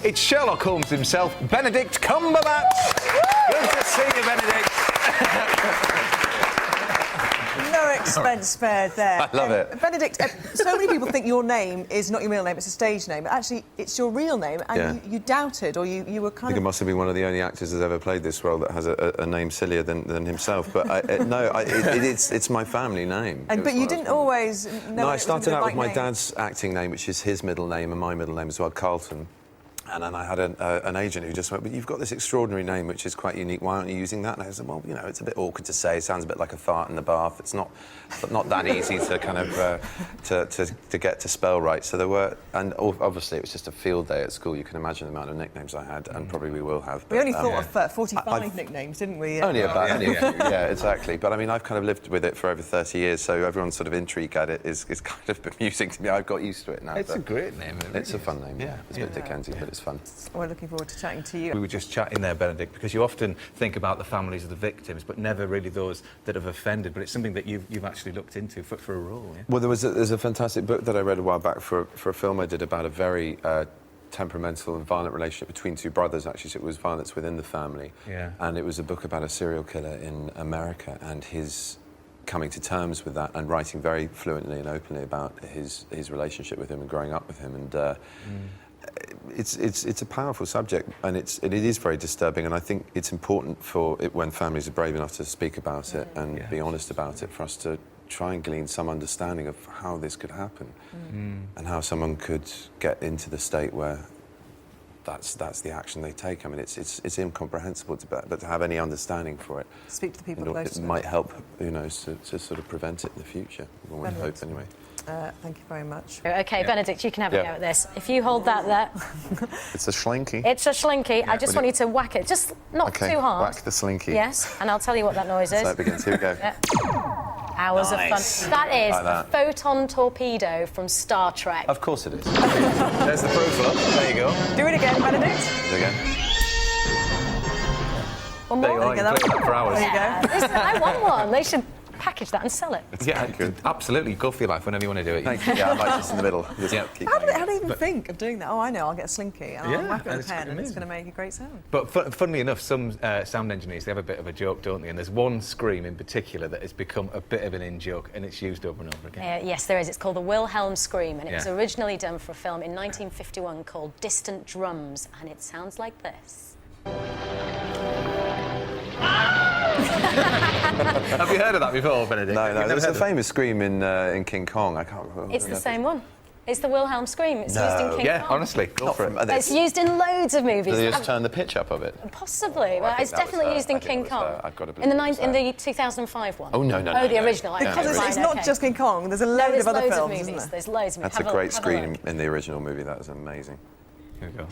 It's Sherlock Holmes himself, Benedict Cumberbatch. Good to see you, Benedict. No expense spared there. I love it. Benedict, so many people think your name is not your middle name, it's a stage name. But actually, it's your real name, and you doubted, or you were kind of... I think it must have been one of the only actors that's ever played this role that has a name sillier than himself. But it's my family name. But you didn't always know. No, I started out with my name. dad's acting name, which is his middle name, and my middle name as well, Carlton. And then I had an agent who just went, but you've got this extraordinary name, which is quite unique. Why aren't you using that? And I said, well, you know, it's a bit awkward to say. It sounds a bit like a fart in the bath. It's not that easy to kind of to get to spell right. So there were, and obviously it was just a field day at school. You can imagine the amount of nicknames I had, and probably we will have. We only thought of 45 nicknames, didn't we? Only about, yeah, exactly. But I mean, I've kind of lived with it for over 30 years, so everyone's sort of intrigue at it is kind of amusing to me. I've got used to it now. It's a great name. It's a fun name. Yeah, it's a bit Dickensian, but it's fun. We're looking forward to chatting to you. We were just chatting there, Benedict, because you often think about the families of the victims, but never really those that have offended. But it's something that you've actually looked into for a role. Yeah? Well, there's a fantastic book that I read a while back for a film I did about a very temperamental and violent relationship between two brothers. Actually, so it was violence within the family. Yeah. And it was a book about a serial killer in America and his coming to terms with that and writing very fluently and openly about his relationship with him and growing up with him. And it's a powerful subject, and it is very disturbing, and I think it's important for it when families are brave enough to speak about it and be honest about it, for us to try and glean some understanding of how this could happen and how someone could get into the state where that's the action they take. I mean, it's incomprehensible, but to have any understanding for it, speak to the people close to it them. might help, you know, to sort of prevent it in the future. One would hope, anyway. Thank you very much. OK, Benedict, you can have a go at this. If you hold that there... It's a slinky. It's a slinky. I just want you to whack it. Just not too hard. Whack the slinky. Yes, and I'll tell you what that noise is. So it begins. Here we go. Hours of fun. That is a photon torpedo from Star Trek. Of course it is. There's the proof, look. There you go. Do it again, Benedict. Do it again. One There more. you are, you can play that for hours. There you go. Listen, I want one. They should package that and sell it. Yeah, good. Absolutely. Go for your life whenever you want to do it. Thank you. Yeah, I like this in the middle. Just keep How do going. they even think of doing that? Oh, I know, I'll get a slinky and I'll whack it with a pen and it's going to make a great sound. But funnily enough, some sound engineers, they have a bit of a joke, don't they? And there's one scream in particular that has become a bit of an in-joke, and it's used over and over again. Yes, there is. It's called the Wilhelm Scream, and it was originally done for a film in 1951 called Distant Drums, and it sounds like this. Have you heard of that before, Benedict? No. There's a famous scream in King Kong. I can't remember. It's the same one. It's the Wilhelm Scream. It's used in King Kong. Honestly, go for it. It's used in loads of movies. Do they just turn the pitch up of it? Possibly. Well, it's definitely used in King Kong. I've got to in believe the 2005 one. Oh, no. Oh, the original. Because it's not just King Kong, there's a load of other films, isn't there? There's loads of movies. That's a great scream in the original movie. That was amazing. Here we go.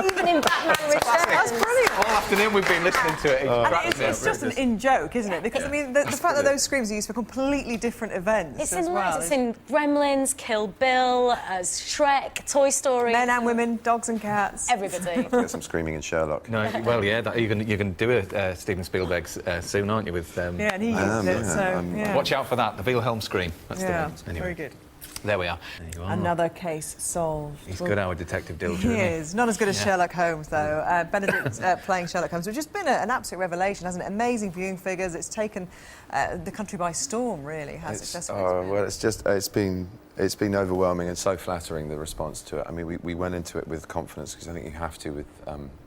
Even in Batman Returns. That's brilliant. All afternoon we've been listening to it. And it's just an in-joke, isn't it? Because, I mean, the fact that those screams are used for completely different events It's as in well. It's in Gremlins, Kill Bill, as Shrek, Toy Story. Men and women, dogs and cats. Everybody. Get some screaming in Sherlock. No, well, yeah, you're going to do a Steven Spielberg's soon, aren't you? With Yeah, and he used it, so, yeah. Watch out for that, the Wilhelm Scream. That's the one. Anyway, very good. There we are. There you are. Another case solved. He's good, our Detective Dilger. He isn't is. Not as good as Sherlock Holmes, though. Benedict playing Sherlock Holmes, which has been an absolute revelation, hasn't it? Amazing viewing figures. It's taken the country by storm, really, has it? That's what it's been. Well, it's been overwhelming and so flattering, the response to it. I mean, we went into it with confidence, because I think you have to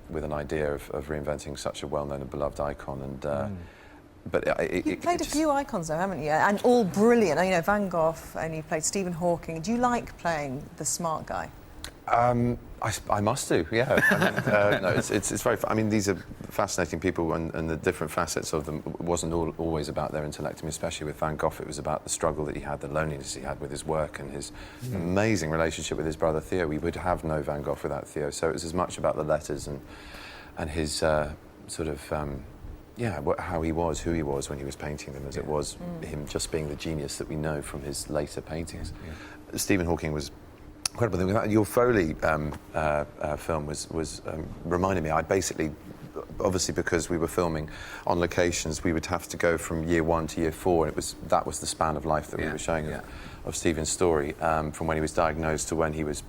with an idea of reinventing such a well-known and beloved icon. And but you've played a few icons, though, haven't you? And all brilliant. You know, Van Gogh, and you played Stephen Hawking. Do you like playing the smart guy? I must do, yeah. I mean, no, it's very. I mean, these are fascinating people, and the different facets of them. It wasn't always about their intellect. I mean, especially with Van Gogh, it was about the struggle that he had, the loneliness he had with his work, and his amazing relationship with his brother Theo. We would have no Van Gogh without Theo. So it was as much about the letters and his sort of. How he was, who he was when he was painting them, as it was him just being the genius that we know from his later paintings. Stephen Hawking was incredible thing. In fact, your Foley film was reminding me. I basically, obviously, because we were filming on locations, we would have to go from year 1 to year 4. And that was the span of life that we were showing of Stephen's story, from when he was diagnosed to when he was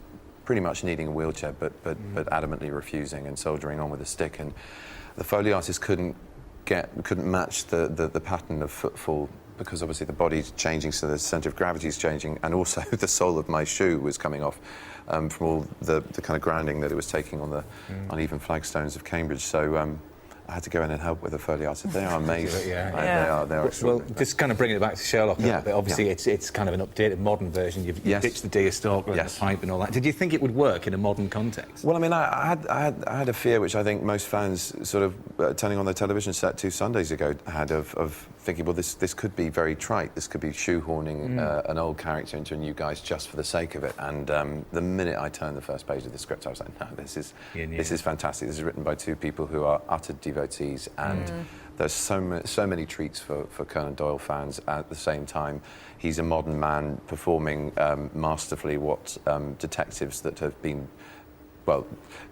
pretty much needing a wheelchair, but adamantly refusing and soldiering on with a stick. And the Foley artist couldn't match the pattern of footfall, because obviously the body's changing, so the centre of gravity is changing, and also the sole of my shoe was coming off from all the kind of grounding that it was taking on the uneven flagstones of Cambridge. So I had to go in and help with the Foley artists. They are amazing. They are well, just kind of bringing it back to Sherlock a little bit. Obviously, it's kind of an updated, modern version. You've ditched the deer stalker and the pipe and all that. Did you think it would work in a modern context? Well, I mean, I had a fear, which I think most fans sort of turning on their television set 2 Sundays ago had, of thinking, well, this could be very trite. This could be shoehorning an old character into a new guise just for the sake of it. And the minute I turned the first page of the script, I was like, no, this is fantastic. This is written by 2 people who are utter devotees, and there's so many treats for Conan Doyle fans. At the same time, he's a modern man performing masterfully what detectives that have been, well,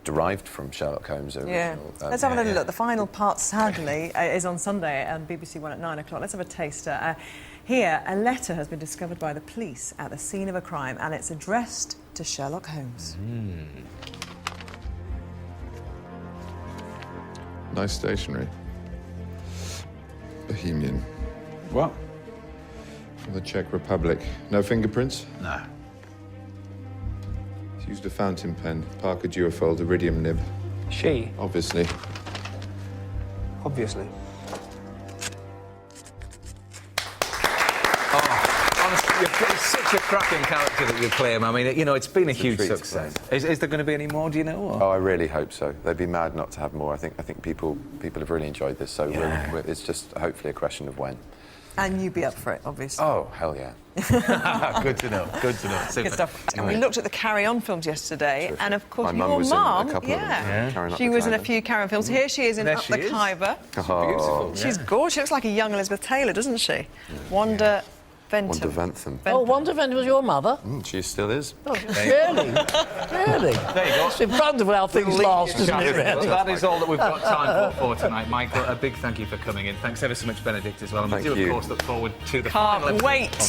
derived from Sherlock Holmes' original. Let's have a little look. The final part, sadly, is on Sunday on BBC One at 9 o'clock. Let's have a taster. Here, a letter has been discovered by the police at the scene of a crime, and it's addressed to Sherlock Holmes. Nice stationery. Bohemian. What? From the Czech Republic. No fingerprints? No. He's used a fountain pen, Parker Duofold iridium nib. She? Obviously. Obviously. Honestly, you're such a cracking character that you play him. I mean, you know, it's been a huge success. Is there going to be any more, do you know? Or? Oh, I really hope so. They'd be mad not to have more. I think people have really enjoyed this, so it's just hopefully a question of when. And you'd be up for it, obviously. Oh, hell yeah. Good to know. Good to know. Super. Good stuff. And we looked at the Carry On films yesterday, and of course, My mum was in a couple of them. Carrying Up She the was in a Khyber. few Carry On films. Here she is in There Up she the is. Khyber. Beautiful. She's gorgeous. She looks like a young Elizabeth Taylor, doesn't she? Wanda Ventham. Wanda Ventham. Oh, Wanda Ventham was your mother? She still is. Oh, really? Really? There you go. It's wonderful how things last, isn't it, really? That is all that we've got time for tonight. Michael, a big thank you for coming in. Thanks ever so much, Benedict, as well. And we do, of course, look forward to the final Can't episode wait. on